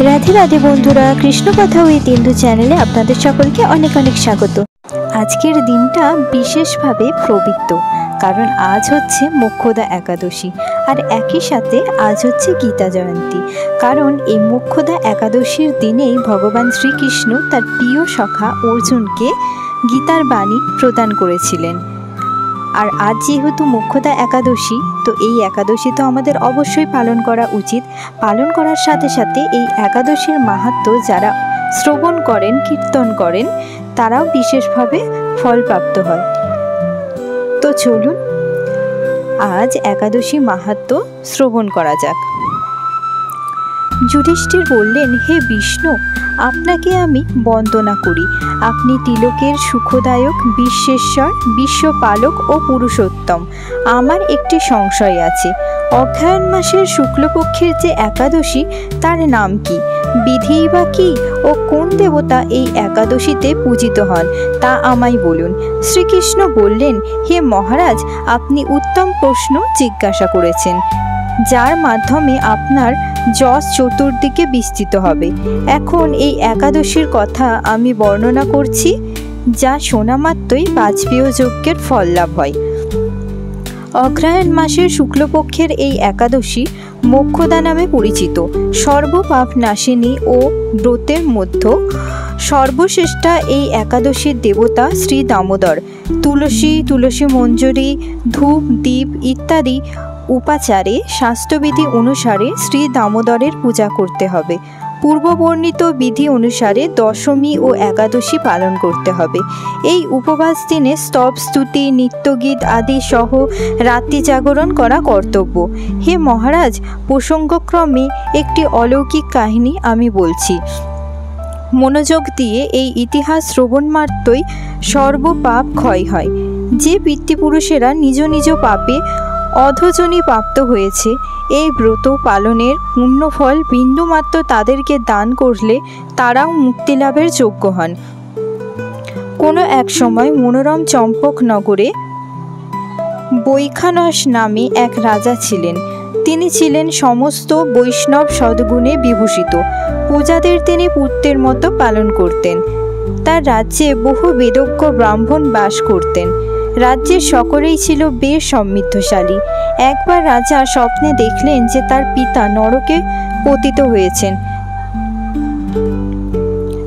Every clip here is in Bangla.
রাধে রাধে বন্ধুরা, কৃষ্ণ কথা উইথ ইন্দু চ্যানেলে আপনাদের সকলকে অনেক অনেক স্বাগত। আজকের দিনটা বিশেষভাবে পবিত্র, কারণ আজ হচ্ছে মোক্ষদা একাদশী, আর একই সাথে আজ হচ্ছে গীতা জয়ন্তী। কারণ এই মোক্ষদা একাদশীর দিনেই ভগবান শ্রীকৃষ্ণ তার প্রিয় সখা অর্জুনকে গীতার বাণী প্রদান করেছিলেন। আর আজ যেহেতু মোক্ষদা একাদশী, তো এই একাদশী তো আমাদের অবশ্যই পালন করা উচিত। পালন করার সাথে সাথে এই একাদশীর মাহাত্ম্য যারা শ্রবণ করেন, কীর্তন করেন, তারাও বিশেষভাবে ফলপ্রাপ্ত হয়। তো চলুন আজ একাদশী মাহাত্ম্য শ্রবণ করা যাক। যুধিষ্ঠির বললেন, হে বিষ্ণু, আপনাকে আমি বন্দনা করি। আপনি তিলকের সুখদায়ক, বিশ্বেশ্বর, বিশ্বপালক ও পুরুষোত্তম। আমার একটি সংশয় আছে। অগ্রহায়ণ মাসের শুক্লপক্ষের যে একাদশী, তার নাম কি, বিধিই বা কী ও কোন দেবতা এই একাদশীতে পূজিত হন, তা আমায় বলুন। শ্রীকৃষ্ণ বললেন, হে মহারাজ, আপনি উত্তম প্রশ্ন জিজ্ঞাসা করেছেন, যার মাধ্যমে আপনার যশ চতুর্দিকে বিস্তৃত হবে। এখন এই একাদশীর কথা আমি বর্ণনা করছি, যা শোনা মাত্রই বাজপেয় যজ্ঞের ফল লাভ হয়। অগ্রহায়ণ মাসের শুক্লপক্ষের এই একাদশী মোক্ষদা নামে পরিচিত। সর্বপাপ নাশিনী ও ব্রতের মধ্যে সর্বশ্রেষ্ঠা এই একাদশীর দেবতা শ্রী দামোদর। তুলসী মঞ্জরি, ধূপ, দীপ ইত্যাদি উপাচারে শাস্ত্রবিধি অনুসারে শ্রী দামোদরের পূজা করতে হবে। পূর্ববর্ণিত বিধি অনুসারে দশমী ও একাদশী পালন করতে হবে। এই উপবাস দিনে স্তব, স্তুতি, নৃত্যগীত আদি সহ রাত্রি জাগরণ করা কর্তব্য। হে মহারাজ, প্রসঙ্গক্রমে একটি অলৌকিক কাহিনী আমি বলছি। মনোযোগ দিয়ে এই ইতিহাস শ্রবণ মাত্রই সর্বপাপ ক্ষয় হয়। যে পিতৃপুরুষেরা নিজ নিজ পাপে অধোজনী প্রাপ্ত হয়েছে, এই ব্রত পালনের পুণ্যফল বিন্দুমাত্র তাদেরকে দান করলে তারাও মুক্তিলাভের যোগ্য হন। কোনো এক সময় মনোরম চম্পকনগরে বৈখানস নামে এক রাজা ছিলেন। তিনি ছিলেন সমস্ত বৈষ্ণব সদ্গুণে বিভূষিত। প্রজাদের তিনি পুত্রের মতো পালন করতেন। তার রাজ্যে বহু বেদজ্ঞ ব্রাহ্মণ বাস করতেন। রাজ্যের সকলেই ছিল বেশ সমৃদ্ধশালী। একবার রাজা স্বপ্নে দেখলেন যে তার পিতা নরকে পতিত হয়েছেন।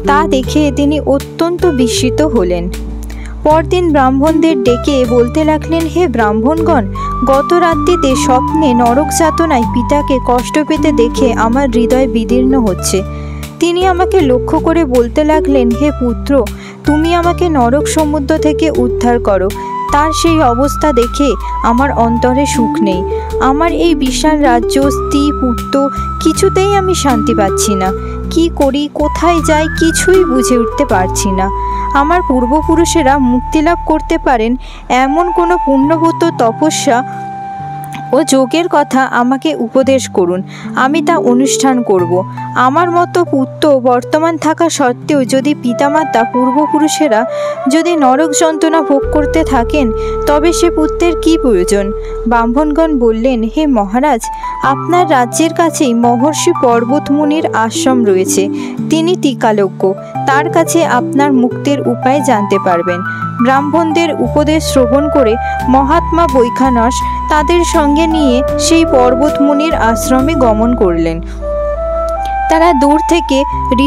তা দেখে তিনি অত্যন্ত বিস্মিত হলেন। পরদিন ব্রাহ্মণদের ডেকে বলতে লাগলেন, হে ব্রাহ্মণগণ, গত রাত্রিতে স্বপ্নে নরক যাতনায় পিতাকে কষ্ট পেতে দেখে আমার হৃদয় বিদীর্ণ হচ্ছে। তিনি আমাকে লক্ষ্য করে বলতে লাগলেন, হে পুত্র, তুমি আমাকে নরক সমুদ্র থেকে উদ্ধার করো। তার সেই অবস্থা দেখে আমার অন্তরে সুখ নেই। আমার এই বিশাল রাজ্য, স্ত্রী, পুত্র, কিছুতেই আমি শান্তি পাচ্ছি না। কি করি, কোথায় যাই, কিছুই বুঝে উঠতে পারছি না। আমার পূর্বপুরুষেরা মুক্তিলাভ করতে পারেন এমন কোনো পুণ্যব্রত, তপস্যা ও যোগের কথা আমাকে উপদেশ করুন, আমি তা অনুষ্ঠান করব। আমার মতো পুত্র বর্তমান থাকা সত্ত্বেও যদি পিতামাতা, পূর্বপুরুষেরা যদি নরক যন্ত্রণা ভোগ করতে থাকেন, তবে সে পুত্রের কি প্রয়োজন? ব্রাহ্মণগণ বললেন, হে মহারাজ, আপনার রাজ্যের কাছেই মহর্ষি পর্বতমুনির আশ্রম রয়েছে। তিনি টিকালজ্ঞ, তার কাছে আপনার মুক্তির উপায় জানতে পারবেন। ব্রাহ্মণদের উপদেশ শ্রবণ করে মহাত্মা বৈখানস তাদের সঙ্গে নিয়ে সেই পর্বতমুনির আশ্রমে গমন করলেন। তারা দূর থেকে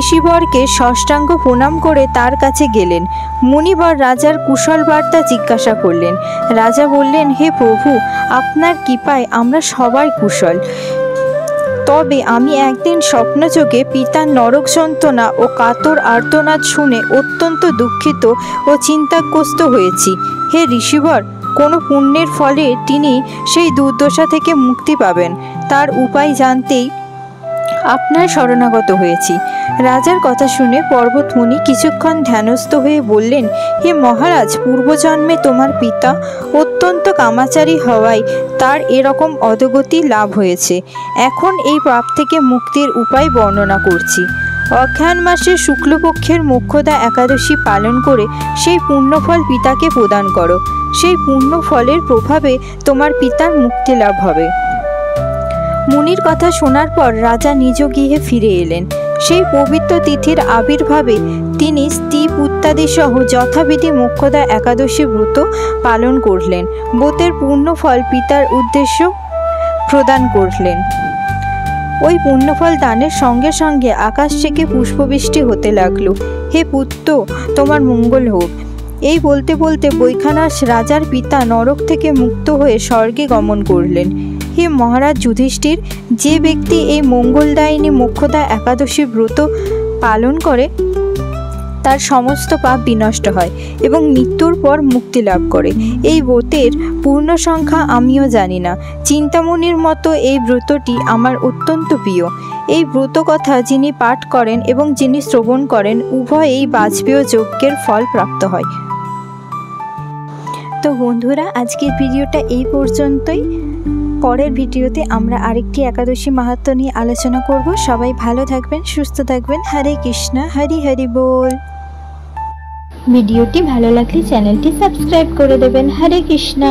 ঋষিবরকে ষষ্ঠাঙ্গ প্রণাম করে তার কাছে গেলেন। মুনিবর রাজার কুশল বার্তা জিজ্ঞাসা করলেন। রাজা বললেন, হে প্রভু, আপনার কৃপায় আমরা সবাই কুশল। তবে আমি একদিন স্বপ্নযোগে পিতার নরক যন্ত্রণা ও কাতর আর্তনাদ শুনে অত্যন্ত দুঃখিত ও চিন্তাগ্রস্ত হয়েছি। হে ঋষিবর, কোনো পুণ্যের ফলে তিনি সেই দুর্দশা থেকে মুক্তি পাবেন, তার উপায় জানতেই আপনার শরণাগত হয়েছি। রাজার কথা শুনে পর্বতমুনি কিছুক্ষণ ধ্যানস্থ হয়ে বললেন, হে মহারাজ, পূর্বজন্মে তোমার পিতা অত্যন্ত কামাচারী হওয়ায় তার এরকম অধোগতি লাভ হয়েছে। এখন এই পাপ থেকে মুক্তির উপায় বর্ণনা করছি। অগ্রহায়ণ মাসের শুক্লপক্ষের মোক্ষদা একাদশী পালন করে সেই পুণ্যফল পিতাকে প্রদান করো। সেই পুণ্যফলের প্রভাবে তোমার পিতার মুক্তি লাভ হবে। মুনির কথা শোনার পর রাজা নিজ গৃহে ফিরে এলেন। সেই পবিত্র তিথির আবির্ভাবে তিনি স্ত্রী পুত্রাদি সহ যথাবিধি মোক্ষদা একাদশী ব্রত পালন করলেন। ব্রতের পূর্ণফল পিতার উদ্দেশ্য প্রদান করলেন। ওই পুণ্যফল দানের সঙ্গে সঙ্গে আকাশ থেকে পুষ্পবৃষ্টি হতে লাগলো। হে পুত্র, তোমার মঙ্গল হোক। এই বলতে বলতে বৈখানস রাজার পিতা নরক থেকে মুক্ত হয়ে স্বর্গে গমন করলেন। হে মহারাজ যুধিষ্ঠির, যে ব্যক্তি এই মঙ্গলদায়িনী মোক্ষদা একাদশী ব্রত পালন করে তার সমস্ত পাপ বিনষ্ট হয় এবং মৃত্যুর পর মুক্তি লাভ করে। এই ব্রতের পূর্ণ সংখ্যা আমিও জানি না। চিন্তামণির মতো এই ব্রতটি আমার অত্যন্ত প্রিয়। এই ব্রত কথা যিনি পাঠ করেন এবং যিনি শ্রবণ করেন উভয়েই বাজপেয় যজ্ঞের ফল প্রাপ্ত হয়। তো বন্ধুরা, আজকের ভিডিওটা এই পর্যন্তই। পরের ভিডিওতে আমরা আরেকটি একাদশী মাহাত্ম্য নিয়ে আলোচনা করব। সবাই ভালো থাকবেন, সুস্থ থাকবেন। হরে কৃষ্ণ, হরি হরি বল। ভিডিওটি ভালো লাগলে চ্যানেলটি সাবস্ক্রাইব করে দেবেন। হরে কৃষ্ণ।